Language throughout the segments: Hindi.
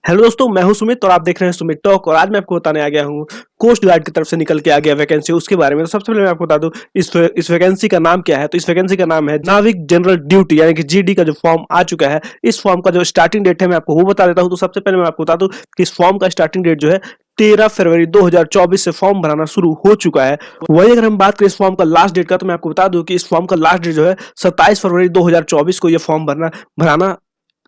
हेलो दोस्तों, मैं हूं सुमित और आप देख रहे हैं सुमित टॉक। और आज मैं आपको बताने आ गया हूं कोस्ट गार्ड की तरफ से निकल के आ गया वैकेंसी उसके बारे में। तो सबसे पहले मैं आपको बता दूं इस वैकेंसी का नाम क्या है। तो इस वैकेंसी का नाम है नाविक जनरल ड्यूटी यानी कि जीडी का जो फॉर्म आ चुका है। इस फॉर्म का जो स्टार्टिंग डेट है मैं आपको वो बता देता हूँ। तो सबसे पहले मैं आपको बता दूं कि इस फॉर्म का स्टार्टिंग डेट जो है 13 फरवरी 2024 से फॉर्म भराना शुरू हो चुका है। वही अगर हम बात करें इस फॉर्म का लास्ट डेट का, तो मैं आपको बता दूं कि इस फॉर्म का लास्ट डेट जो है 27 फरवरी 2024 को ये फॉर्म भराना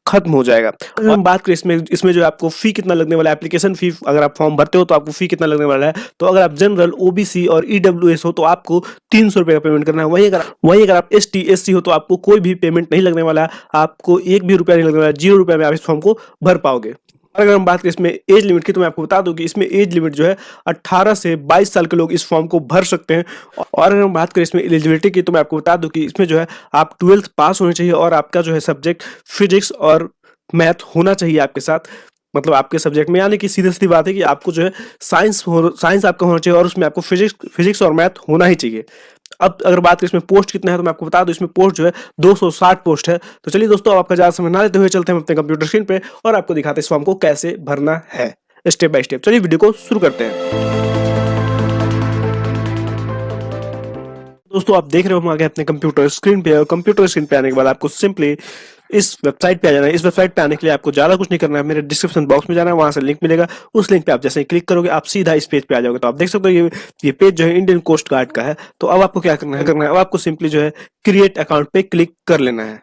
खत्म हो जाएगा। अगर हम बात करें इसमें जो आपको फी कितना लगने वाला है, एप्लीकेशन फी अगर आप फॉर्म भरते हो तो आपको फी कितना लगने वाला है। तो अगर आप जनरल, ओबीसी और ईडब्ल्यूएस हो तो आपको 300 रुपये का पेमेंट करना है। वही अगर आप एसटी एससी हो तो आपको कोई भी पेमेंट नहीं लगने वाला है, आपको एक भी रुपया नहीं लगने वाला है। 0 रुपये में आप इस फॉर्म को भर पाओगे। और अगर हम बात करें इसमें एज लिमिट की, तो मैं आपको बता दूं कि इसमें एज लिमिट जो है 18 से 22 साल के लोग इस फॉर्म को भर सकते हैं। और अगर हम बात करें इसमें एलिजिबिलिटी की, तो मैं आपको बता दूं कि इसमें जो है आप 12th पास होने चाहिए और आपका जो है सब्जेक्ट फिजिक्स और मैथ होना चाहिए आपके साथ, मतलब आपके सब्जेक्ट में। यानी कि सीधी सीधी बात है कि आपको जो है साइंस आपका होना चाहिए और उसमें आपको फिजिक्स और मैथ होना ही चाहिए। अब अगर बात करें इसमें पोस्ट कितना है, तो मैं आपको बता दूं इसमें पोस्ट जो है 260 पोस्ट है। तो चलिए दोस्तों, अब आपका ज़्यादा समय ना लेते हुए चलते हैं अपने कंप्यूटर स्क्रीन पे और आपको दिखाते हैं इस फॉर्म को कैसे भरना है स्टेप बाय स्टेप। चलिए वीडियो को शुरू करते हैं। दोस्तों, आप देख रहे हो हम आ गए अपने कंप्यूटर स्क्रीन पे। और कंप्यूटर स्क्रीन पे आने के बाद आपको सिंपली इस वेबसाइट पे आ जाना है। इस वेबसाइट पे आने के लिए आपको ज्यादा कुछ नहीं करना है, मेरे डिस्क्रिप्शन बॉक्स में जाना है, वहां से लिंक मिलेगा। उस लिंक पे आप जैसे ही क्लिक करोगे आप सीधा इस पेज पे आ जाओगे। तो आप देख सकते हो ये पेज जो है इंडियन कोस्ट गार्ड का है। तो अब आपको क्या करना है, अब आपको सिंपली जो है क्रिएट अकाउंट पे क्लिक कर लेना है।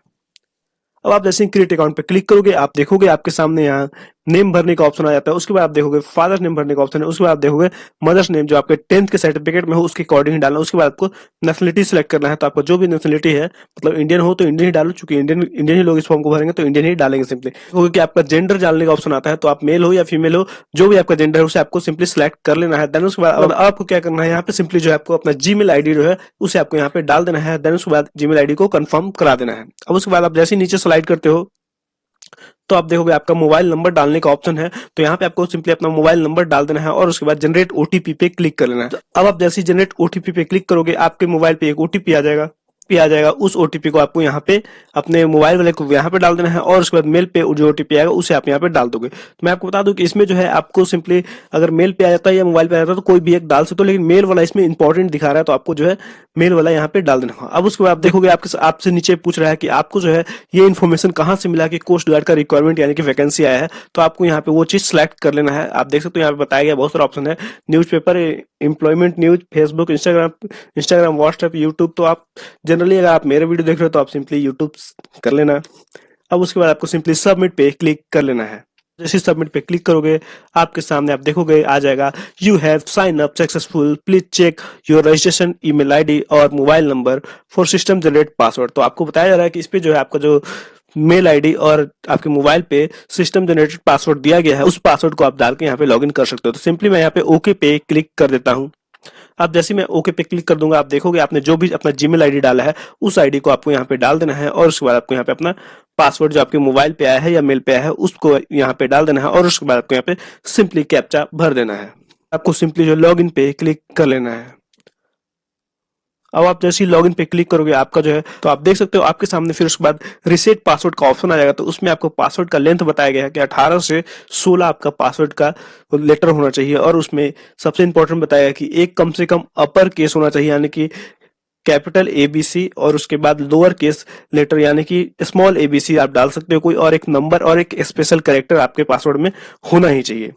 अब आप जैसे ही क्रिएट अकाउंट पे क्लिक करोगे आप देखोगे आपके सामने यहाँ नेम भरने का ऑप्शन आ जाता है। उसके बाद आप देखोगे फादर नेम भरने का ऑप्शन है। उसके बाद आप देखोगे मदर्स नेम जो आपके 10th के सर्टिफिकेट में हो उसके अकॉर्डिंग ही डालना। उसके बाद आपको नेशनलिटी सिलेक्ट करना है। तो आपका जो भी नेशनलिटी है, मतलब इंडियन हो तो इंडियन ही डालो, चूंकि इंडियन ही लोग इस फॉर्म को भरेंगे तो इंडियन ही डालेंगे सिंपली। क्योंकि आपका जेंडर डालने का ऑप्शन आता है, तो आप मेल हो या फीमेल हो, जो भी आपका जेंडर है उसे आपको सिंपली सिलेक्ट कर लेना है। देन उसके बाद आपको क्या करना है, यहाँ पे सिंपली जो है आपको अपना जीमेल आईडी जो है उसे आपको यहाँ पे डाल देना है। देन उसके बाद जीमेल आईडी को कंफर्म करा देना है। अब उसके बाद आप जैसे ही नीचे स्लाइड करते हो तो आप देखोगे आपका मोबाइल नंबर डालने का ऑप्शन है। तो यहाँ पे आपको सिंपली अपना मोबाइल नंबर डाल देना है और उसके बाद जनरेट ओटीपी पे क्लिक कर लेना है। अब आप जैसे ही जनरेट ओटीपी पे क्लिक करोगे आपके मोबाइल पे एक ओटीपी आ जाएगा। उस ओटीपी को आपको यहाँ पे अपने मोबाइल वाले को यहाँ पे डाल देना है और उसके बाद मेल पे जो ओटीपी आएगा उसे आप यहाँ पे डाल दोगे। तो मैं आपको बता दूं कि इसमें जो है आपको सिंपली अगर मेल पे आ जाता है या मोबाइल पे आ जाता है तो कोई भी एक डाल सकते हो, लेकिन मेल वाला इसमें इंपॉर्टेंट दिखा रहा है तो आपको जो है मेल वाला यहाँ पे डाल देना होगा। अब उसके बाद आप देखोगे आपसे नीचे पूछ रहा है कि आपको जो है ये इन्फॉर्मेशन कहाँ से मिला कि कोस्ट गार्ड का रिक्वायरमेंट यानी कि वैकेंसी आया है। तो आपको यहाँ पे वो चीज सेलेक्ट कर लेना है। आप देख सकते हो यहाँ पे बताया गया बहुत सारा ऑप्शन है, newspaper, employment news, Facebook, Instagram, WhatsApp, YouTube. तो आप जनरली अगर आप मेरे वीडियो देख रहे हो तो आप सिंपली यूट्यूब कर लेना। अब उसके बाद आपको सिंपली सबमिट पे क्लिक कर लेना है। जैसे सबमिट पे क्लिक करोगे आपके सामने आप देखोगे आ जाएगा you have sign up successful, please check your registration email ID और mobile number for system generate password. तो आपको बताया जा रहा है कि इस पे जो है आपका जो मेल आईडी और आपके मोबाइल पे सिस्टम जनरेटेड पासवर्ड दिया गया है उस पासवर्ड को आप डाल के यहाँ पे लॉगिन कर सकते हो। तो सिंपली मैं यहाँ पे ओके पे क्लिक कर देता हूँ। अब जैसे मैं ओके पे क्लिक कर दूंगा आप देखोगे आपने जो भी अपना जीमेल आईडी डाला है उस आईडी को आपको यहाँ पे डाल देना है और उसके बाद आपको यहाँ पे अपना पासवर्ड जो आपके मोबाइल पे आया है या मेल पे आया है उसको यहाँ पे डाल देना है और उसके बाद आपको यहाँ पे सिंपली कैप्चा भर देना है। आपको सिंपली जो लॉगिन पे क्लिक कर लेना है। अब आप जैसे ही लॉगिन पे क्लिक करोगे आपका जो है तो आप देख सकते हो आपके सामने फिर उसके बाद रिसेट पासवर्ड का ऑप्शन आ जाएगा। तो उसमें आपको पासवर्ड का लेंथ बताया गया है कि 18 से 16 आपका पासवर्ड का लेटर होना चाहिए और उसमें सबसे इंपॉर्टेंट बताया गया कि एक कम से कम अपर केस होना चाहिए यानी कि कैपिटल एबीसी और उसके बाद लोअर केस लेटर यानी कि स्मॉल एबीसी आप डाल सकते हो कोई, और एक नंबर और एक स्पेशल कैरेक्टर आपके पासवर्ड में होना ही चाहिए।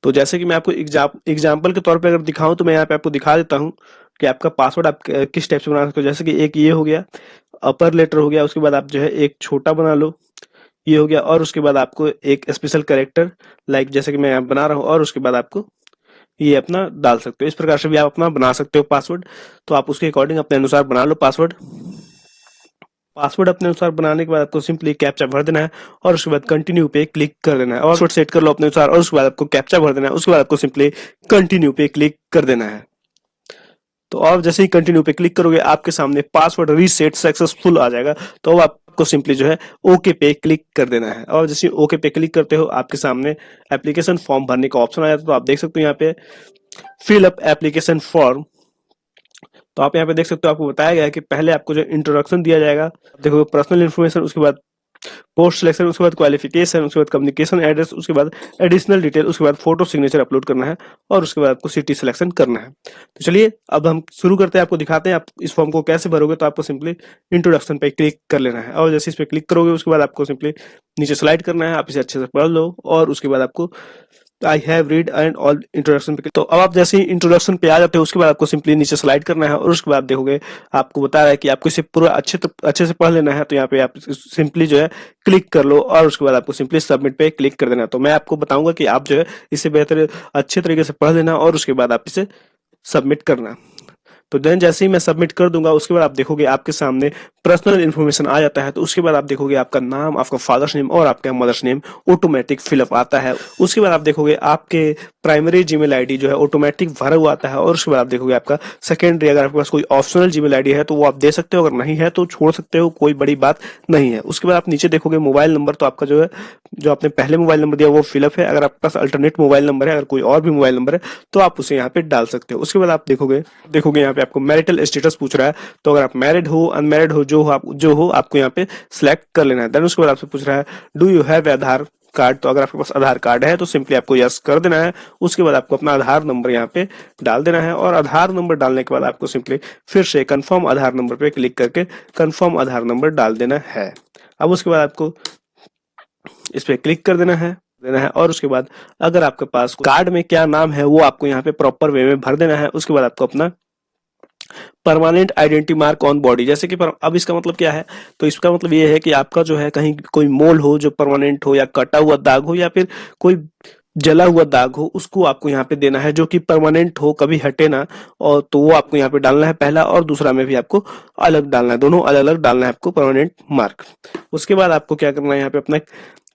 तो जैसे कि मैं आपको एग्जाम्पल के तौर पे अगर दिखाऊं तो मैं यहाँ पे आपको दिखा देता हूँ कि आपका पासवर्ड आप किस टाइप से बना सकते हो। जैसे कि एक ये हो गया, अपर लेटर हो गया, उसके बाद आप जो है एक छोटा बना लो, ये हो गया, और उसके बाद आपको एक स्पेशल कैरेक्टर लाइक जैसे कि मैं यहाँ बना रहा हूँ और उसके बाद आपको ये अपना डाल सकते हो। इस प्रकार से भी आप अपना बना सकते हो पासवर्ड। तो आप उसके अकॉर्डिंग अपने अनुसार बना लो पासवर्ड। पासवर्ड अपने अनुसार बनाने के बाद आपको सिंपली कैप्चा भर देना है और उसके बाद कंटिन्यू पे क्लिक कर देना है और पासवर्ड सेट कर लो अपने अनुसार और उसके बाद आपको कैप्चा भर देना है। उसके बाद आपको सिंपली कंटिन्यू पे क्लिक कर देना है। तो आप जैसे ही कंटिन्यू पे क्लिक करोगे आपके सामने पासवर्ड रीसेट सक्सेसफुल आ जाएगा। तो अब आपको सिंपली जो है ओके पे क्लिक कर देना है और जैसे ओके पे क्लिक करते हो आपके सामने एप्लीकेशन फॉर्म भरने का ऑप्शन आ जाता है। तो आप देख सकते हो यहाँ पे फिल अप एप्लीकेशन फॉर्म। तो आप यहाँ पे देख सकते हो आपको बताया गया है कि पहले आपको जो इंट्रोडक्शन दिया जाएगा, देखो पर्सनल इन्फॉर्मेशन, उसके बाद पोस्ट सिलेक्शन, उसके बाद क्वालिफिकेशन, उसके बाद कम्युनिकेशन एड्रेस, उसके बाद एडिशनल डिटेल, उसके बाद फोटो सिग्नेचर अपलोड करना है और उसके बाद आपको सिटी सिलेक्शन करना है। तो चलिए अब हम शुरू करते हैं, आपको दिखाते हैं आप इस फॉर्म को कैसे भरोगे। तो आपको सिंपली इंट्रोडक्शन पे क्लिक कर लेना है और जैसे इस पे क्लिक करोगे उसके बाद आपको सिंपली नीचे स्लाइड करना है। आप इसे अच्छे से पढ़ लो और उसके बाद आपको I have read and all introduction पे। तो अब आप जैसे ही इंट्रोडक्शन पे आ जाते हो उसके बाद आपको सिंपली नीचे स्लाइड करना है और उसके बाद देखोगे आपको बता रहा है कि आपको इसे पूरा अच्छे से पढ़ लेना है। तो यहाँ पे आप सिंपली जो है क्लिक कर लो और उसके बाद आपको सिंपली सबमिट पे क्लिक कर देना है। तो मैं आपको बताऊंगा कि आप जो है इसे बेहतर अच्छे तरीके से पढ़ लेना और उसके बाद आप इसे सबमिट करना। तो देन जैसे ही मैं सबमिट कर दूंगा उसके बाद आप देखोगे आपके सामने पर्सनल इन्फॉर्मेशन आ जाता है। तो उसके बाद आप देखोगे आपका नाम, आपका फादर्स नेम और आपका मदर्स नेम ऑटोमेटिक फिलअप आता है। उसके बाद आप देखोगे आपके प्राइमरी जीमेल आईडी जो है ऑटोमेटिक भरा हुआ आता है और उसके बाद आप देखोगे आपका सेकेंडरी, अगर आपके पास कोई ऑप्शनल जीमेल आईडी है तो वो आप दे सकते हो, अगर नहीं है तो छोड़ सकते हो, कोई बड़ी बात नहीं है। उसके बाद आप नीचे देखोगे मोबाइल नंबर, तो आपका जो है जो आपने पहले मोबाइल नंबर दिया वो फिलअप है। अगर आपके पास अल्टरनेट मोबाइल नंबर है, अगर कोई और भी मोबाइल नंबर है तो आप उसे यहाँ पे डाल सकते हो। उसके बाद आप देखोगे यहाँ पे आपको मैरिटल स्टेटस पूछ रहा है। तो अगर आप मैरिड हो, अनमैरिड हो, जो हो आपको यहाँ पे सिलेक्ट कर लेना है। देन उसके बाद आपसे पूछ रहा है do you have Aadhaar card. तो अगर आपके पास आधार कार्ड है तो सिंपली आपको यस कर देना है। उसके बाद आपको अपना आधार नंबर यहाँ पे डाल देना है और आधार नंबर डालने के बाद आपको सिंपली फिर से कंफर्म आधार नंबर पे क्लिक करके कंफर्म आधार नंबर डाल देना है। अब उसके बाद आपको इस पे क्लिक कर देना है और उसके बाद अगर आपके पास कार्ड में क्या नाम है वो आपको यहाँ पे प्रॉपर वे में भर देना है। उसके बाद आपको अपना permanent identity mark on body, जैसे कि अब इसका मतलब क्या है, तो इसका मतलब ये है कि आपका जो है कहीं कोई मोल हो जो परमानेंट हो या कटा हुआ दाग हो या फिर कोई जला हुआ दाग हो, उसको आपको यहाँ पे देना है जो कि परमानेंट हो, कभी हटे ना। और तो वो आपको यहाँ पे डालना है पहला, और दूसरा में भी आपको अलग डालना है, दोनों अलग अलग डालना है आपको परमानेंट मार्क। उसके बाद आपको क्या करना है, यहाँ पे अपना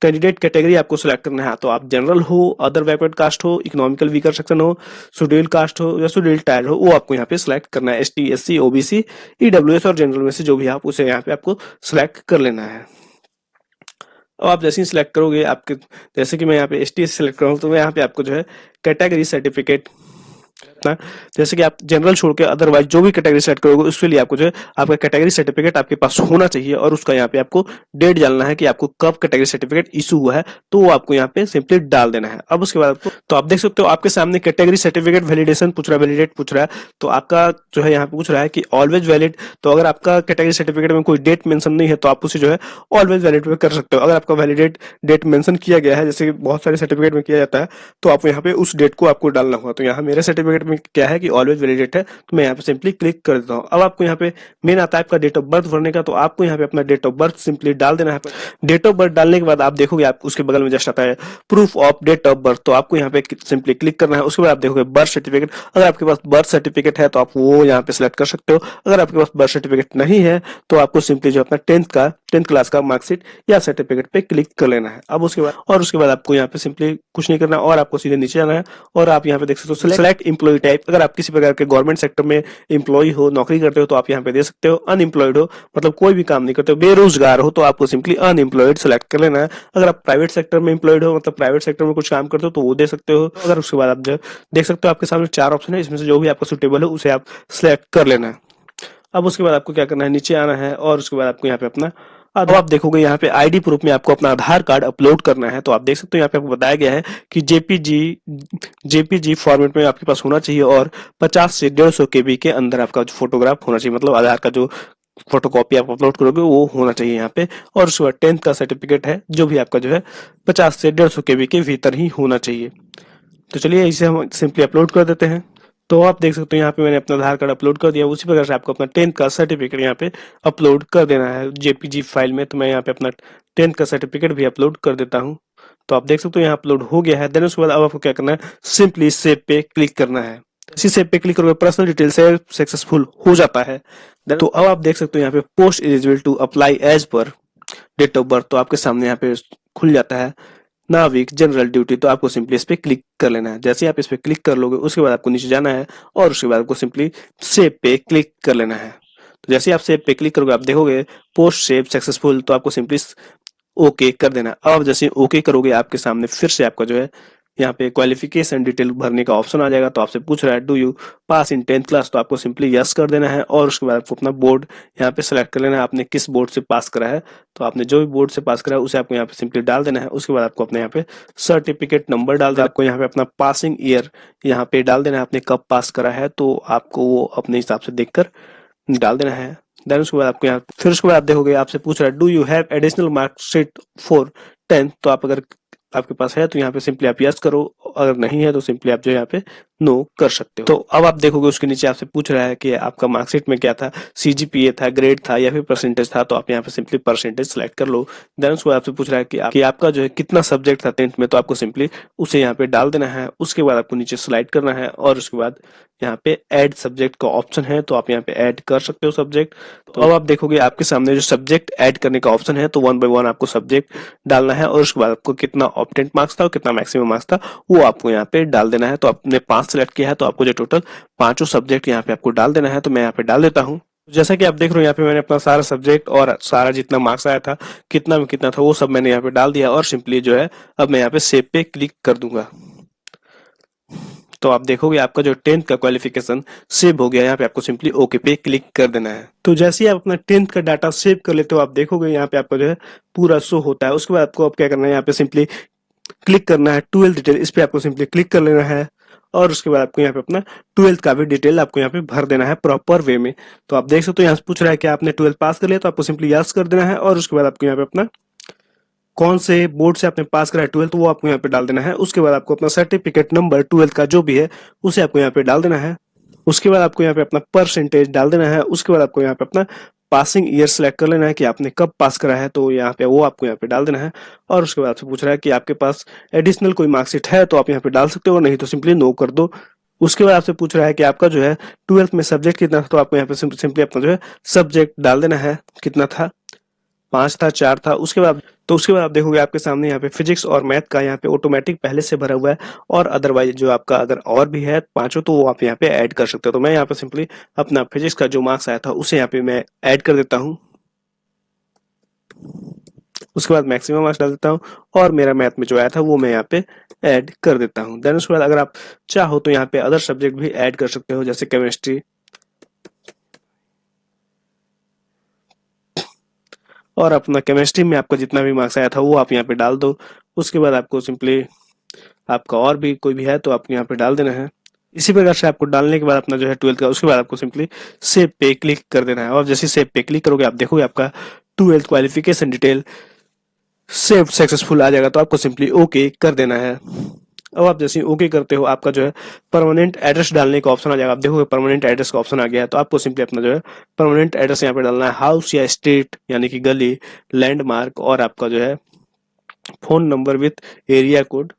कैंडिडेट कैटेगरी आपको सिलेक्ट करना है। तो आप जनरल हो, अदर बैकवर्ड कास्ट हो, इकोनॉमिकल वीकर सेक्शन हो, शेड्यूल कास्ट हो या शेड्यूल टायर हो, वो आपको यहाँ पे सिलेक्ट करना है। एसटी, एससी, ओबीसी, ईडब्ल्यूएस और जनरल में से जो भी आप उसे यहाँ पे आपको सिलेक्ट कर लेना है। अब आप जैसे ही सिलेक्ट करोगे आपके, जैसे कि मैं यहाँ पे एसटी सिलेक्ट करूँ तो मैं यहाँ पे आपको जो है कैटेगरी सर्टिफिकेट ना, जैसे कि आप जनरल छोड़ के अदरवाइज जो भी कैटेगरी सेट करोगे उसके लिए आपको जो है आपका कैटेगरी सर्टिफिकेट आपके पास होना चाहिए और उसका यहाँ पे आपको डेट डालना है कि आपको कब कैटेगरी सर्टिफिकेट इशू हुआ है, तो वो आपको यहाँ पे सिंपली डाल देना है। अब उसके बाद आपको, तो आप देख सकते हो आपके सामने कैटेगरी सर्टिफिकेट वैलिडेशन पूछ रहा है, वैलिडेट पूछ रहा है। तो आपका जो है यहाँ पे पूछ रहा है कि ऑलवेज वैलिड। तो अगर आपका कैटेगरी सर्टिफिकेट में कोई डेट मेंशन नहीं है तो आप उसे जो है ऑलवेज वैलिड पे कर सकते हो। अगर आपका वैलिडेट डेट मेंशन किया गया है, जैसे बहुत सारे सर्टिफिकेट में किया जाता है, तो आप यहाँ पे उस डेट को आपको डालना होगा। तो यहाँ मेरे सर्टिफिकेट में क्या है कि ऑलवेज वैलिडेट है, तो मैं यहाँ पे सिंपली क्लिक कर देता हूँ। अब आपको यहाँ पे मेन आता है आपका डेट ऑफ बर्थ भरने का, तो आपको यहाँ पे अपना डेट ऑफ बर्थ सिंपली डाल देना है। डेट ऑफ बर्थ डालने के बाद आप देखोगे आप उसके बगल में जस्ट आता है proof of date of birth, तो आपको यहाँ पे सिंपली क्लिक करना है। उसके बाद आप देखोगे बर्थ सर्टिफिकेट, अगर आपके पास बर्थ सर्टिफिकेट है तो आप वो यहाँ पे सिलेक्ट कर सकते हो। अगर आपके पास बर्थ सर्टिफिकेट नहीं है तो आपको सिंपली जो अपना 10th क्लास का मार्कशीट या सर्टिफिकेट पे क्लिक कर लेना है। अब उसके बाद आपको यहाँ पे सिंपली कुछ नहीं करना और आपको सीधे नीचे जाना है और आप यहाँ पे देख सकते हो सिलेक्ट एम्प्लॉय टाइप। अगर आप किसी प्रकार के गवर्नमेंट सेक्टर में एम्प्लॉय हो, नौकरी करते हो, तो आप यहाँ पे दे सकते हो। अनएम्प्लॉयड हो, मतलब कोई भी काम नहीं करते हो, बेरोजगार हो, तो आपको सिंपली अनएम्प्लॉयड सेलेक्ट कर लेना है। अगर आप प्राइवेट सेक्टर में एम्प्लॉयड हो, मतलब प्राइवेट सेक्टर में कुछ काम करते हो, तो वो दे सकते हो। अगर उसके बाद आप जो देख सकते हो आपके सामने 4 ऑप्शन है, इसमें से जो भी आपका सुटेबल हो उसे आप सिलेक्ट कर लेना है। अब उसके बाद आपको क्या करना है, नीचे आना है और उसके बाद आपको यहाँ पे अपना, अब आप देखोगे यहाँ पे आईडी प्रूफ में आपको अपना आधार कार्ड अपलोड करना है। तो आप देख सकते हो यहाँ पे आपको बताया गया है कि जेपीजी फॉर्मेट में आपके पास होना चाहिए और 50 से 150 केबी के अंदर आपका फोटोग्राफ होना चाहिए, मतलब आधार का जो फोटोकॉपी आप अपलोड करोगे वो होना चाहिए यहाँ पे। और उसके बाद 10th का सर्टिफिकेट है जो भी आपका जो है 50 से 150 केबी के भीतर ही होना चाहिए। तो चलिए इसे हम सिंपली अपलोड कर देते हैं। तो आप देख सकते हो यहाँ पे मैंने अपना आधार कार्ड अपलोड कर दिया। उसी प्रकार से आपको अपना 10th का सर्टिफिकेट यहाँ पे अपलोड कर देना है जेपीजी फाइल में। तो मैं यहाँ पे अपना 10th का सर्टिफिकेट भी अपलोड कर देता हूँ। तो आप देख सकते हो यहाँ अपलोड हो गया है। देन उसके बाद अब आपको क्या करना है, सिंपली सेव पे क्लिक करना है। इसी सेव पे क्लिक करोगे पर्सनल डिटेल सेव सक्सेसफुल हो जाता है। तो अब आप देख सकते हो यहाँ पे post eligible to apply as per date of birth, तो आपके सामने यहाँ पे खुल जाता है नाविक जनरल ड्यूटी। तो आपको सिंपली इस पे क्लिक कर लेना है। जैसे ही आप इस पे क्लिक कर लोगे उसके बाद आपको नीचे जाना है और उसके बाद आपको सिंपली सेव पे क्लिक कर लेना है। तो जैसे ही आप सेव पे क्लिक करोगे आप देखोगे पोस्ट सेव सक्सेसफुल, तो आपको सिंपली ओके कर देना। अब जैसे ओके करोगे आपके सामने फिर से आपका जो है यहाँ पे क्वालिफिकेशन डिटेल भरने का ऑप्शन आ जाएगा। तो आपसे पूछ रहा है do you pass in 10th class, तो आपको सिंपली यस कर देना है और उसके बाद आपको अपना बोर्ड यहाँ पे सेलेक्ट कर लेना है, आपने किस बोर्ड से पास करा है। तो आपने जो भी बोर्ड से पास करा है उसे आपको यहाँ पे सिंपली डाल देना है। उसके बाद आपको अपने यहाँ पे सर्टिफिकेट नंबर डाल देना, आपको यहाँ पे अपना पासिंग ईयर यहाँ पे डाल देना है, आपने कब पास करा है तो आपको वो अपने हिसाब से देखकर डाल देना है। देन उसके बाद आपको यहाँ फिर उसके बाद आप देखोगे आपसे पूछ रहा है do you have additional marksheet for 10th, तो आप अगर आपके पास है तो यहाँ पे सिंपली आप यस करो, अगर नहीं है तो सिंपली आप जो यहाँ पे नो कर सकते हो। तो अब आप देखोगे उसके नीचे आपसे पूछ रहा है कि आपका मार्कशीट में क्या था, सीजीपीए था, ग्रेड था या फिर परसेंटेज था, तो आप यहाँ पे सिंपली परसेंटेज सेलेक्ट कर लो। देन उसके बाद आपसे पूछ रहा है कि आपका जो है कितना सब्जेक्ट था 10th में, तो आपको सिंपली उसे यहाँ पे डाल देना है। उसके बाद आपको नीचे स्लाइड करना है और उसके बाद यहाँ पे ऐड सब्जेक्ट का ऑप्शन है, तो आप यहाँ पे ऐड कर सकते हो सब्जेक्ट। तो अब आप देखोगे आपके सामने जो सब्जेक्ट ऐड करने का ऑप्शन है, तो 1 बाय 1 आपको सब्जेक्ट डालना है और उसके बाद आपको कितना ऑप्टेंट मार्क्स था और कितना मैक्सिमम मार्क्स था वो आपको यहाँ पे डाल देना है। तो आपने 5 सेलेक्ट किया है तो आपको जो टोटल 5 सब्जेक्ट यहाँ पे आपको डाल देना है। तो मैं यहाँ पे डाल देता हूँ। जैसा कि आप देख रहे हो यहाँ पे मैंने अपना सारा सब्जेक्ट और सारा जितना मार्क्स आया था, कितना में कितना था, वो सब मैंने यहाँ पे डाल दिया और सिंपली जो है अब मैं यहाँ पे सेव पे क्लिक कर दूंगा। तो आप देखोगे आपका जो 10th का क्वालिफिकेशन सेव हो गया। यहाँ पे आपको सिंपली ओके पे क्लिक कर देना है। तो जैसे ही आप अपना 10th का डाटा सेव कर लेते हो आप देखोगे यहाँ पे आपका जो है पूरा शो होता है। उसके बाद आपको अब क्या करना है, यहाँ पे सिंपली क्लिक करना है 12th डिटेल, इस पे आपको सिंपली क्लिक कर लेना है और उसके बाद आपको यहाँ पे अपना 12th का भी डिटेल आपको यहाँ पे भर देना है प्रॉपर वे में। तो आप देख सकते हो यहाँ से पूछ रहा है कि आपने 12th पास कर लिया, तो आपको सिंपली यस कर देना है और उसके बाद आपको यहाँ पे अपना कौन से बोर्ड से आपने पास करा है 12th वो आपको यहाँ पे डाल देना है। उसके बाद आपको अपना सर्टिफिकेट नंबर 12th का जो भी है उसे आपको यहाँ पे डाल देना है। उसके बाद आपको यहाँ पे अपना परसेंटेज डाल देना है। उसके बाद आपको यहाँ पे अपना पासिंग ईयर सेलेक्ट कर लेना है कि आपने कब पास करा है, तो यहाँ पे वो आपको यहाँ पे डाल देना है। और उसके बाद आपसे पूछ रहा है कि आपके पास एडिशनल कोई मार्कशीट है तो आप यहाँ पे डाल सकते हो, नहीं तो सिंपली नो कर दो। उसके बाद आपसे पूछ रहा है कि आपका जो है 12th में सब्जेक्ट कितना था, तो आपको यहाँ पे सिंपली अपना जो है सब्जेक्ट डाल देना है, कितना था, 5 था, 4 था। उसके बाद आप देखोगे आपके सामने यहाँ पे फिजिक्स और मैथ का यहाँ पे ऑटोमेटिक पहले से भरा हुआ है और अदरवाइज जो आपका अगर और भी है 5 तो वो आप यहाँ पे ऐड कर सकते हो। तो मैं यहाँ पे सिंपली अपना फिजिक्स का जो मार्क्स आया था उसे यहाँ पे मैं ऐड कर देता हूँ। उसके बाद मैक्सिमम मार्क्स डाल देता हूँ और मेरा मैथ में जो आया था वो मैं यहाँ पे ऐड कर देता हूँ। देन उसके बाद अगर आप चाहो तो यहाँ पे अदर सब्जेक्ट भी ऐड कर सकते हो, जैसे केमिस्ट्री, और अपना केमिस्ट्री में आपका जितना भी मार्क्स आया था वो आप यहाँ पे डाल दो। उसके बाद आपको सिंपली आपका और भी कोई भी है तो आपको यहाँ पे डाल देना है। इसी प्रकार से आपको डालने के बाद अपना जो है 12th का, उसके बाद आपको सिंपली सेव पे क्लिक कर देना है और जैसे सेव पे क्लिक करोगे आप देखोगे आपका 12th qualification detail save successful आ जाएगा। तो आपको सिंपली ओके कर देना है। अब आप जैसे ओके करते हो आपका जो है परमानेंट एड्रेस डालने का ऑप्शन आ जाएगा। आप देखोगे परमानेंट एड्रेस का ऑप्शन आ गया है, तो आपको सिंपली अपना जो है परमानेंट एड्रेस यहाँ पे डालना है, हाउस या स्ट्रीट यानी कि गली, लैंडमार्क और आपका जो है phone number with area code.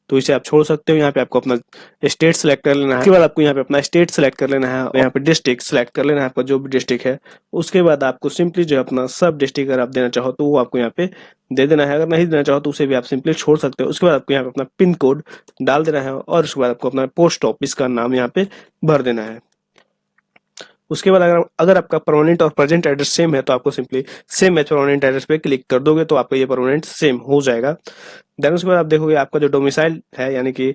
तो इसे आप छोड़ सकते हो। यहाँ पे आपको अपना स्टेट सेलेक्ट कर लेना है। उसके बाद आपको यहाँ पे अपना स्टेट सेलेक्ट कर लेना है और यहाँ पे डिस्ट्रिक्ट सेलेक्ट कर लेना है, आपका जो भी डिस्ट्रिक्ट है। उसके बाद आपको सिंपली जो अपना सब डिस्ट्रिक्ट अगर आप देना चाहो तो वो आपको यहाँ पे दे देना है, अगर नहीं देना चाहो तो उसे भी आप सिंपली छोड़ सकते हो। उसके बाद आपको यहाँ पे अपना पिन कोड डाल देना है और उसके बाद आपको अपना पोस्ट ऑफिस का नाम यहाँ पे भर देना है। उसके बाद अगर आपका परमानेंट और प्रेजेंट एड्रेस सेम है तो आपको simply same match permanent address पे क्लिक कर दोगे तो आपका ये परमानेंट सेम हो जाएगा। देन उसके बाद आप देखोगे आपका जो डोमिसाइल है यानी कि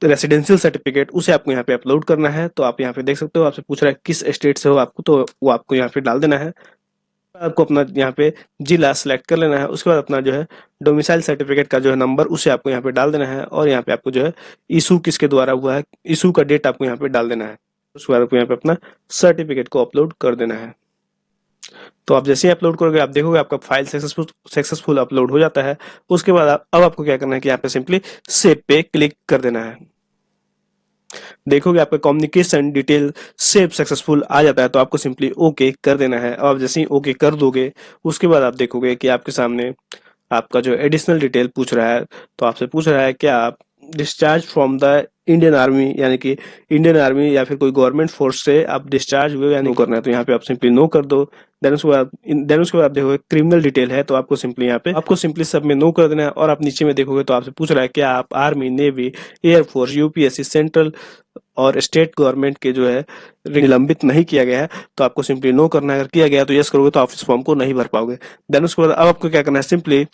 रेसिडेंशियल सर्टिफिकेट उसे आपको यहाँ पे अपलोड करना है। तो आप यहाँ पे देख सकते हो आपसे पूछ रहा है किस स्टेट से हो आपको, तो वो आपको यहाँ पे डाल देना है। आपको अपना यहाँ पे जिला सेलेक्ट कर लेना है। उसके बाद अपना जो है डोमिसाइल सर्टिफिकेट का जो है नंबर उसे आपको यहाँ पे डाल देना है और यहाँ पे आपको जो है इशू किसके द्वारा हुआ है, इशू का डेट आपको यहाँ पे डाल देना है। उसके बाद आपको यहाँ पे अपना सर्टिफिकेट को अपलोड कर देना है। तो आप जैसे ही अपलोड करोगे आप देखोगे आपका फाइल सक्सेसफुल अपलोड हो जाता है। उसके बाद अब आपको क्या करना है कि यहाँ पे सिंपली सेव पे क्लिक कर देना है। देखोगे आपका कम्युनिकेशन डिटेल सेव सक्सेसफुल आ जाता है, तो आपको सिंपली ओके कर देना है। अब जैसे ही ओके कर दोगे उसके बाद आप देखोगे कि आपके सामने आपका जो एडिशनल डिटेल पूछ रहा है, तो आपसे पूछ रहा है क्या आप discharge from the Indian army यानी कि इंडियन आर्मी या फिर कोई गवर्नमेंट फोर्स से आप डिस्चार्ज हुए या नहीं करना है, तो यहाँ पे आप सिंपली नो कर दो। देन उसके बाद आप देखोगे क्रिमिनल डिटेल है, तो आपको सिंपली यहाँ पे आपको सिंपली सब में नो कर देना है। और आप नीचे में देखोगे तो आपसे पूछ रहा है क्या आप army, navy, air force, UPSC, central और स्टेट गवर्नमेंट के जो है निलंबित नहीं किया गया है, तो आपको सिंपली नो करना है। अगर किया गया तो यस करोगे तो आप इस फॉर्म को नहीं भर पाओगे। देन उसके बाद अब आपको क्या करना है, सिंपली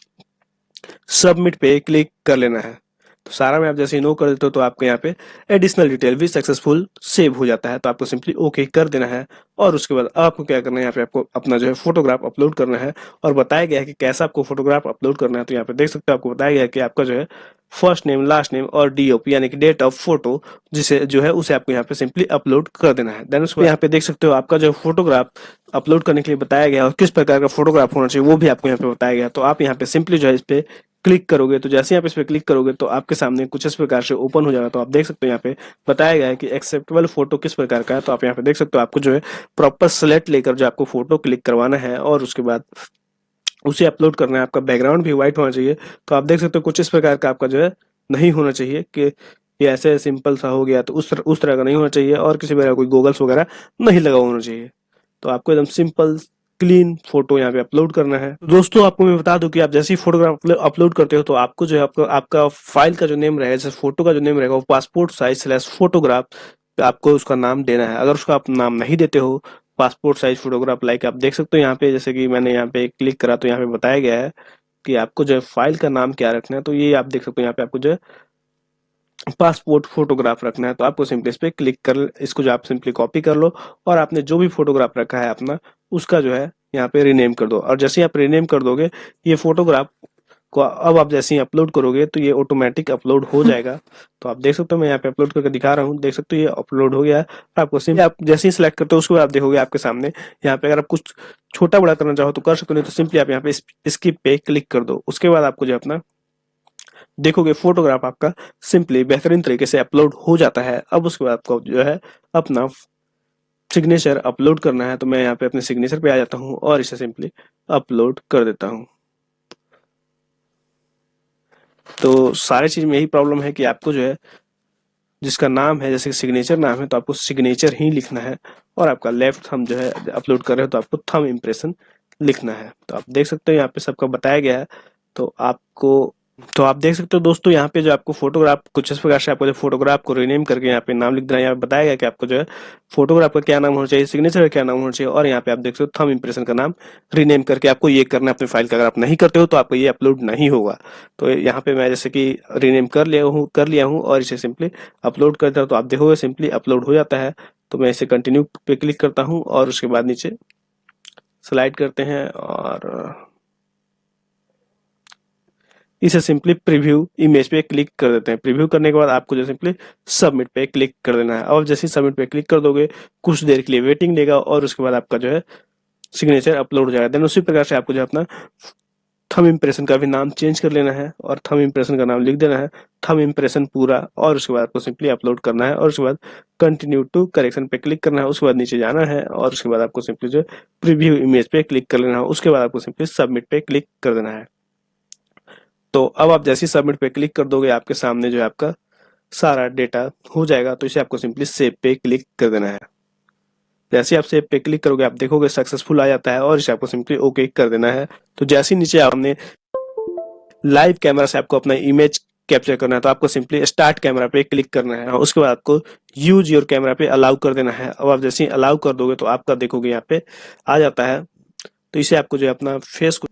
सबमिट पे क्लिक कर लेना है। तो सारा में आप जैसे ही नो कर देते हो तो आपको यहाँ पे एडिशनल डिटेल भी सक्सेसफुल सेव हो जाता है। तो आपको सिंपली ओके कर देना है और उसके बाद आपको क्या करना है, यहाँ पे आपको अपना जो है फोटोग्राफ अपलोड करना है और बताया गया है कि कैसा आपको फोटोग्राफ अपलोड करना है। तो यहाँ पे देख सकते हो आपको बताया गया है कि आपका जो है फर्स्ट नेम, लास्ट नेम और डीओपी यानी कि डेट ऑफ फोटो जिसे जो है उसे आपको यहाँ पे सिंपली अपलोड कर देना है। देन उसको यहाँ पे देख सकते हो आपका जो फोटोग्राफ अपलोड करने के लिए बताया गया और किस प्रकार का फोटोग्राफ होना चाहिए वो भी आपको यहाँ पे बताया गया। तो आप यहाँ पे सिंपली जो है इस पे क्लिक करोगे तो जैसे ही आप इस पे क्लिक करोगे तो आपके सामने कुछ इस प्रकार से ओपन हो जाएगा। तो आप देख सकते हो यहाँ पे बताया गया है कि एक्सेप्टेबल फोटो किस प्रकार का है। तो आप यहाँ पे देख सकते हो आपको जो है प्रॉपर सेलेक्ट लेकर जो आपको फोटो क्लिक करवाना है और उसके बाद उसे अपलोड करना है। आपका बैकग्राउंड भी व्हाइट होना चाहिए। तो आप देख सकते हो कुछ इस प्रकार का आपका जो है नहीं होना चाहिए कि ये ऐसे सिंपल सा हो गया, तो उस तरह का नहीं होना चाहिए और किसी प्रकार कोई गोगल्स वगैरह नहीं लगा होना चाहिए। तो आपको एकदम सिंपल क्लीन फोटो यहाँ पे अपलोड करना है। तो दोस्तों आपको मैं बता दूं कि आप जैसे ही फोटोग्राफ अपलोड करते हो तो आपको जो है आपका फाइल का जो नेम रहेगा, जैसे फोटो का जो नेम रहेगा वो पासपोर्ट साइज स्लैश फोटोग्राफ आपको उसका नाम देना है। अगर उसका आप नाम नहीं देते हो पासपोर्ट साइज फोटोग्राफ, लाइक आप देख सकते हो यहाँ पे, जैसे कि मैंने यहाँ पे क्लिक करा तो यहाँ पे बताया गया है कि आपको जो है फाइल का नाम क्या रखना है। तो ये आप देख सकते हो यहाँ पे आपको जो है पासपोर्ट फोटोग्राफ रखना है। तो आपको सिंपली इस पे क्लिक कर, इसको जो आप सिंपली कॉपी कर लो और आपने जो भी फोटोग्राफ रखा है अपना उसका जो है यहाँ पे रीनेम कर दो। और जैसे ही आप रीनेम कर दोगे ये फोटोग्राफ को अब आप जैसे ही अपलोड करोगे तो ये ऑटोमेटिक अपलोड हो जाएगा। तो आप देख सकते हो मैं यहाँ पे अपलोड करके दिखा रहा हूँ, देख सकते हो ये अपलोड हो गया है। आपको सिंपली आप जैसे ही सिलेक्ट करते हो उसके बाद आप देखोगे आपके सामने यहाँ पे अगर आप कुछ छोटा बड़ा करना चाहो तो कर सकते हो, नहीं तो सिंपली आप यहाँ पे स्किप पे क्लिक कर दो। उसके बाद आपको जो है अपना देखोगे फोटोग्राफ आपका सिंपली बेहतरीन तरीके से अपलोड हो जाता है। अब उसके बाद आपको जो है अपना सिग्नेचर अपलोड करना है। तो मैं यहाँ पे अपने सिग्नेचर पे आ जाता हूँ और इसे सिंपली अपलोड कर देता हूँ। तो सारे चीज में यही प्रॉब्लम है कि आपको जो है जिसका नाम है, जैसे सिग्नेचर नाम है तो आपको सिग्नेचर ही लिखना है और आपका लेफ्ट थंब जो है अपलोड कर रहे हो तो आपको थंब इम्प्रेशन लिखना है। तो आप देख सकते हो यहाँ पे सबका बताया गया है। तो आप देख सकते हो दोस्तों यहाँ पे जो आपको फोटोग्राफ कुछ इस प्रकार से आपको जो फोटोग्राफ को रीनेम करके यहाँ पे नाम लिख देना है। यहाँ पे बताया गया कि आपको जो है फोटोग्राफ का क्या नाम होना चाहिए, सिग्नेचर का क्या नाम होना चाहिए और यहाँ पे आप देख सकते हो थंब इम्प्रेशन का नाम रीनेम करके आपको ये करना है अपनी फाइल का। अगर आप नहीं करते हो तो आपको ये अपलोड नहीं होगा। तो यहाँ पे मैं जैसे कि रीनेम कर लिया हूँ और इसे सिंपली अपलोड करता हूँ तो आप देखोगे सिंपली अपलोड हो जाता है। तो मैं इसे कंटिन्यू पे क्लिक करता हूँ और उसके बाद नीचे स्लाइड करते हैं और इसे सिंपली प्रीव्यू इमेज पे क्लिक कर देते हैं। प्रीव्यू करने के बाद आपको जो सिंपली सबमिट पे क्लिक कर देना है और जैसे ही सबमिट पे क्लिक कर दोगे कुछ देर के लिए वेटिंग लेगा और उसके बाद आपका जो है सिग्नेचर अपलोड हो जाएगा। देन उसी प्रकार से आपको जो अपना थंब इम्प्रेशन का भी नाम चेंज कर लेना है और थंब इम्प्रेशन का नाम लिख देना है, थंब इम्प्रेशन पूरा, और उसके बाद आपको सिंपली अपलोड करना है और उसके बाद कंटिन्यू टू करेक्शन पे क्लिक करना है। उसके बाद नीचे जाना है और उसके बाद आपको सिंपली जो प्रीव्यू इमेज पे क्लिक कर लेना है। उसके बाद आपको सिंपली सबमिट पे क्लिक कर देना है। तो अब आप जैसे ही सबमिट पे क्लिक कर दोगे आपके सामने जो है आपका सारा डेटा हो जाएगा। तो इसे आपको सिंपली सेव पे क्लिक कर देना है। जैसे आप सेव पे क्लिक करोगे आप देखोगे सक्सेसफुल आ जाता है और इसे आपको सिंपली ओके कर देना है। तो जैसे ही नीचे आपने लाइव कैमरा से आपको अपना इमेज कैप्चर करना है तो आपको सिंपली स्टार्ट कैमरा पे क्लिक करना है और उसके बाद आपको यूज योर कैमरा पे अलाउ कर देना है। अब आप जैसे ही अलाउ कर दोगे तो आपका देखोगे यहाँ पे आ जाता है। तो इसे आपको जो है अपना फेस को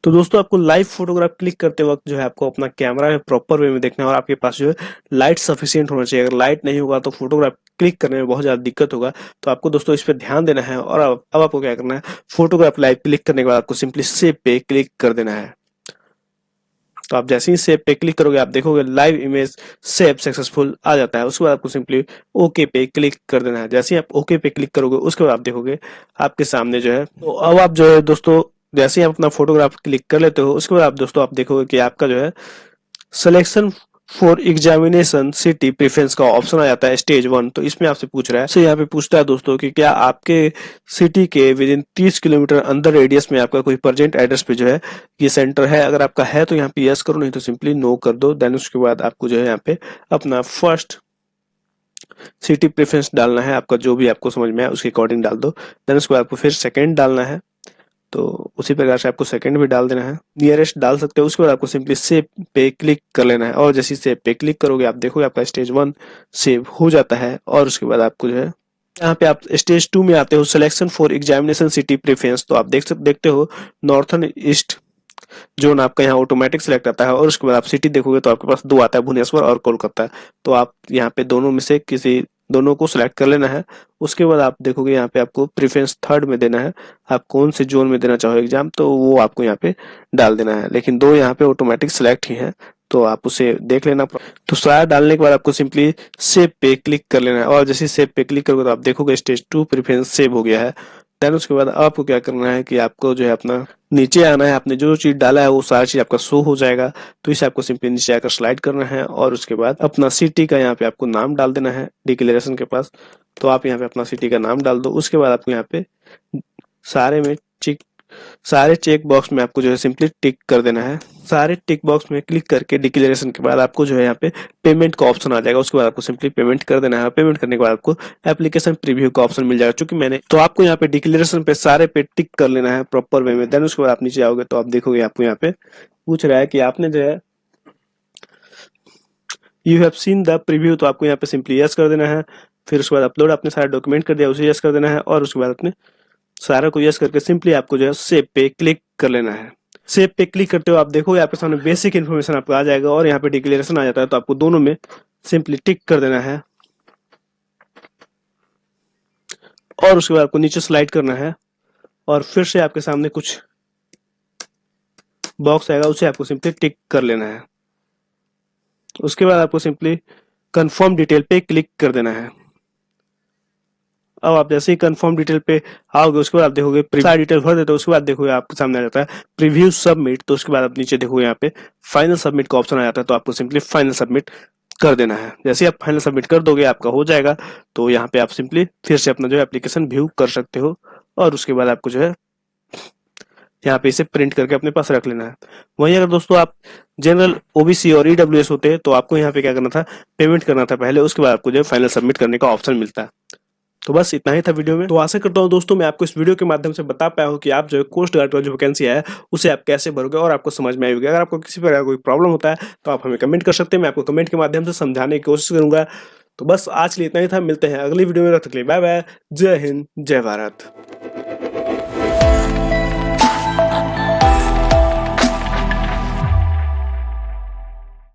तो दोस्तों आपको लाइव फोटोग्राफ क्लिक करते वक्त जो है आपको अपना कैमरा में प्रॉपर वे में देखना है और आपके पास जो है लाइट सफिशिएंट होना चाहिए। अगर लाइट नहीं होगा तो फोटोग्राफ क्लिक करने में बहुत ज्यादा दिक्कत होगा। तो आपको दोस्तों इस पे ध्यान देना है और अब आपको क्या करना है, फोटोग्राफ लाइव क्लिक करने के बाद आपको सिंपली सेव पे क्लिक कर देना है। तो आप जैसे ही सेव पे क्लिक करोगे आप देखोगे लाइव इमेज सेव सक्सेसफुल आ जाता है। उसके बाद आपको सिंपली ओके पे क्लिक कर देना है। जैसे ही आप ओके पे क्लिक करोगे उसके बाद आप देखोगे आपके सामने जो है, तो अब आप जो है दोस्तों जैसे ही आप अपना फोटोग्राफ क्लिक कर लेते हो उसके बाद आप दोस्तों आप देखोगे कि आपका जो है selection for examination city preference का ऑप्शन आ जाता है स्टेज 1। तो इसमें आपसे पूछ रहा है, से यहाँ पे पूछता है दोस्तों कि क्या आपके सिटी के विद इन 30 किलोमीटर अंदर रेडियस में आपका कोई प्रेजेंट एड्रेस पे जो है ये सेंटर है। अगर आपका है तो यहाँ पे यस करो, नहीं तो सिंपली नो कर दो। देन उसके बाद आपको जो है यहाँ पे अपना फर्स्ट सिटी प्रेफरेंस डालना है, आपका जो भी आपको समझ में आए उसके अकॉर्डिंग डाल दो। देन उसके बाद आपको फिर सेकेंड डालना है तो उसी प्रकार से आपको सेकंड भी डाल देना है, नियरेस्ट डाल सकते हो। उसके बाद आपको सिंपली सेव पे क्लिक कर लेना है और जैसे सेव पे क्लिक करोगे आप देखोगे आपका स्टेज 1 सेव हो जाता है। और उसके बाद आपको जो है यहाँ पे आप स्टेज 2 में आते हो, selection for examination city preference. तो आप देखते हो नॉर्थन ईस्ट जोन आपका यहाँ ऑटोमेटिक सिलेक्ट आता है। और उसके बाद आप सिटी देखोगे तो आपके पास 2 आता है, भुवनेश्वर और कोलकाता। तो आप यहाँ पे दोनों में से किसी दोनों को सिलेक्ट कर लेना है। उसके बाद आप देखोगे यहाँ पे आपको प्रेफरेंस थर्ड में देना है, आप कौन से जोन में देना चाहो एग्जाम, तो वो आपको यहाँ पे डाल देना है। लेकिन 2 यहाँ पे ऑटोमेटिक सिलेक्ट ही है, तो आप उसे देख लेना। तो सारा डालने के बाद आपको सिंपली सेव पे क्लिक कर लेना है और जैसे सेव पे क्लिक करोगे तो आप देखोगे स्टेज 2 प्रेफरेंस सेव हो गया है। देन उसके बाद आपको क्या करना है कि आपको जो है अपना नीचे आना है, आपने जो चीज डाला है वो सारा चीज आपका शो हो जाएगा। तो इसे आपको सिंपली नीचे आकर स्लाइड करना है और उसके बाद अपना सिटी का यहाँ पे आपको नाम डाल देना है डिक्लेरेशन के पास। तो आप यहाँ पे अपना सिटी का नाम डाल दो। उसके बाद आपको यहाँ पे सारे चेक बॉक्स में आपको जो है सिंपली टिक कर देना है। सारे टिक बॉक्स में क्लिक करके डिक्लेरेशन के बाद आपको जो है यहाँ पे पेमेंट का ऑप्शन आ जाएगा। उसके बाद आपको सिंपली पेमेंट कर देना है। पेमेंट करने के बाद आपको एप्लीकेशन प्रीव्यू का ऑप्शन मिल जाएगा। चूंकि मैंने तो आपको यहाँ पे डिक्लेरेशन पे सारे पे टिक कर लेना है प्रॉपर वे में। देन उसके बाद आप नीचे आओगे तो आप देखोगे आपको यहाँ पे पूछ रहा है कि आपने जो है you have seen the preview, तो आपको यहाँ पे सिंपली यस कर देना है। फिर उसके बाद अपलोड आपने सारा डॉक्यूमेंट कर दिया, उसे यस कर देना है और उसके बाद अपने सारा को यस करके सिंपली आपको जो है सेव पे क्लिक कर लेना है। सेव पे क्लिक करते हो आप देखोगे आपके सामने बेसिक इन्फॉर्मेशन आपको आ जाएगा और यहाँ पे डिक्लेरेशन आ जाता है। तो आपको दोनों में सिंपली टिक कर देना है और उसके बाद आपको नीचे स्लाइड करना है और फिर से आपके सामने कुछ बॉक्स आएगा, उसे आपको सिंपली टिक कर लेना है। उसके बाद आपको सिंपली कंफर्म डिटेल पे क्लिक कर देना है। अब आप जैसे ही कंफर्म डिटेल पे आओगे उसके बाद आप देखोगे सारी डिटेल भर देते हो। उसके बाद देखोगे आपके सामने आ जाता है प्रीव्यू सबमिट। तो उसके बाद आप नीचे देखोगे यहाँ पे फाइनल सबमिट का ऑप्शन आ जाता है। तो आपको सिंपली फाइनल सबमिट कर देना है। जैसे आप फाइनल सबमिट कर दोगे आपका हो जाएगा। तो यहाँ पे आप सिंपली फिर से अपना जो है एप्लीकेशन व्यू कर सकते हो और उसके बाद आपको जो है यहाँ पे इसे प्रिंट करके अपने पास रख लेना है। वहीं अगर दोस्तों आप जनरल ओबीसी और ईडब्ल्यूएस होते हैं तो आपको यहाँ पे क्या करना था, पेमेंट करना था पहले, उसके बाद आपको जो है फाइनल सबमिट करने का ऑप्शन मिलता है। तो बस इतना ही था वीडियो में। तो आशा करता हूँ दोस्तों मैं आपको इस वीडियो के माध्यम से बता पाया हूँ कि आप जो है कोस्ट गार्ड का जो वैकेंसी है उसे आप कैसे भरोगे और आपको समझ में आई होगी। अगर आपको किसी प्रकार कोई प्रॉब्लम होता है तो आप हमें कमेंट कर सकते हैं, मैं आपको कमेंट के माध्यम से समझाने की कोशिश करूंगा। तो बस आज के लिए इतना ही था, मिलते हैं अगली वीडियो में, तब तक के लिए बाय बाय, जय हिंद जय भारत।